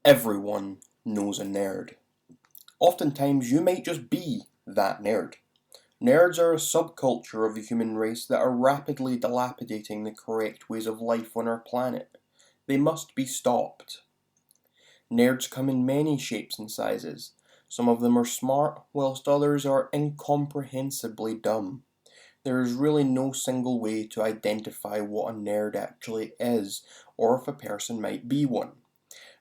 Everyone knows a nerd. Oftentimes you might just be that nerd. Nerds are a subculture of the human race that are rapidly dilapidating the correct ways of life on our planet. They must be stopped. Nerds come in many shapes and sizes. Some of them are smart, whilst others are incomprehensibly dumb. There is really no single way to identify what a nerd actually is, or if a person might be one.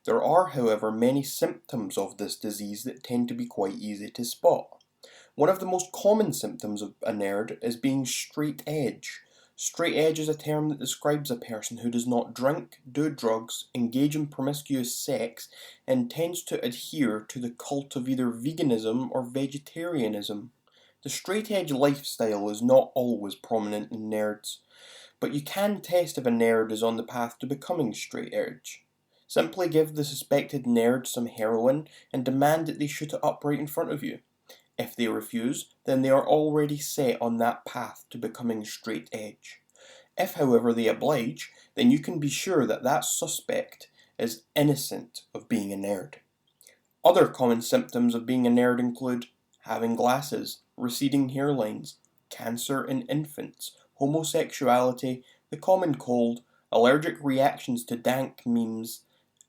There are, however, many symptoms of this disease that tend to be quite easy to spot. One of the most common symptoms of a nerd is being straight edge. Straight edge is a term that describes a person who does not drink, do drugs, engage in promiscuous sex, and tends to adhere to the cult of either veganism or vegetarianism. The straight edge lifestyle is not always prominent in nerds, but you can test if a nerd is on the path to becoming straight edge. Simply give the suspected nerd some heroin and demand that they shoot it up right in front of you. If they refuse, then they are already set on that path to becoming straight edge. If, however, they oblige, then you can be sure that that suspect is innocent of being a nerd. Other common symptoms of being a nerd include having glasses, receding hairlines, cancer in infants, homosexuality, the common cold, allergic reactions to dank memes,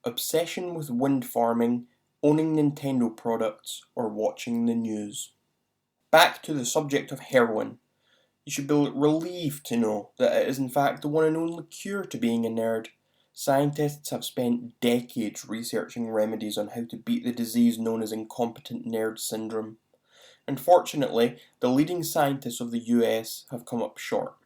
obsession with wind farming, owning Nintendo products, or watching the news. Back to the subject of heroin. You should be relieved to know that it is in fact the one and only cure to being a nerd. Scientists have spent decades researching remedies on how to beat the disease known as Incompetent Nerd Syndrome. Unfortunately, the leading scientists of the US have come up short.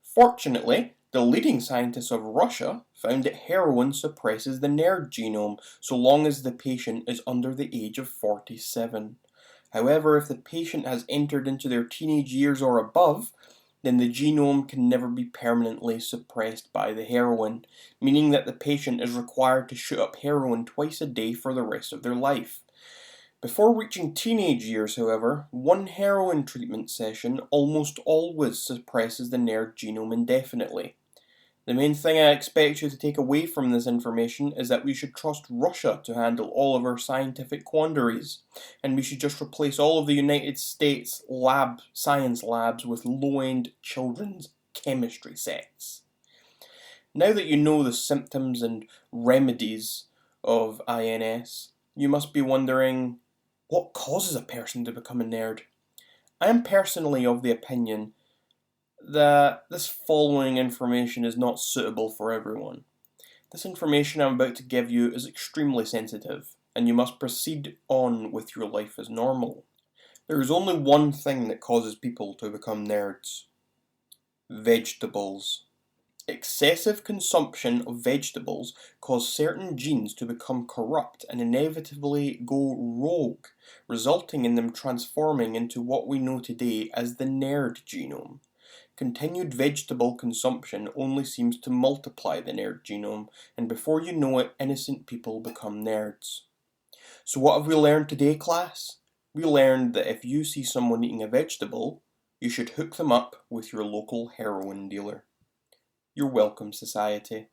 Fortunately, the leading scientists of Russia found that heroin suppresses the nerd genome so long as the patient is under the age of 47. However, if the patient has entered into their teenage years or above, then the genome can never be permanently suppressed by the heroin, meaning that the patient is required to shoot up heroin twice a day for the rest of their life. Before reaching teenage years, however, one heroin treatment session almost always suppresses the nerd genome indefinitely. The main thing I expect you to take away from this information is that we should trust Russia to handle all of our scientific quandaries, and we should just replace all of the United States science labs with low-end children's chemistry sets. Now that you know the symptoms and remedies of INS, you must be wondering, what causes a person to become a nerd? I am personally of the opinion that this following information is not suitable for everyone. This information I'm about to give you is extremely sensitive, and you must proceed on with your life as normal. There is only one thing that causes people to become nerds: vegetables. Excessive consumption of vegetables cause certain genes to become corrupt and inevitably go rogue, resulting in them transforming into what we know today as the nerd genome. Continued vegetable consumption only seems to multiply the nerd genome, and before you know it, innocent people become nerds. So what have we learned today, class? We learned that if you see someone eating a vegetable, you should hook them up with your local heroin dealer. You're welcome, society.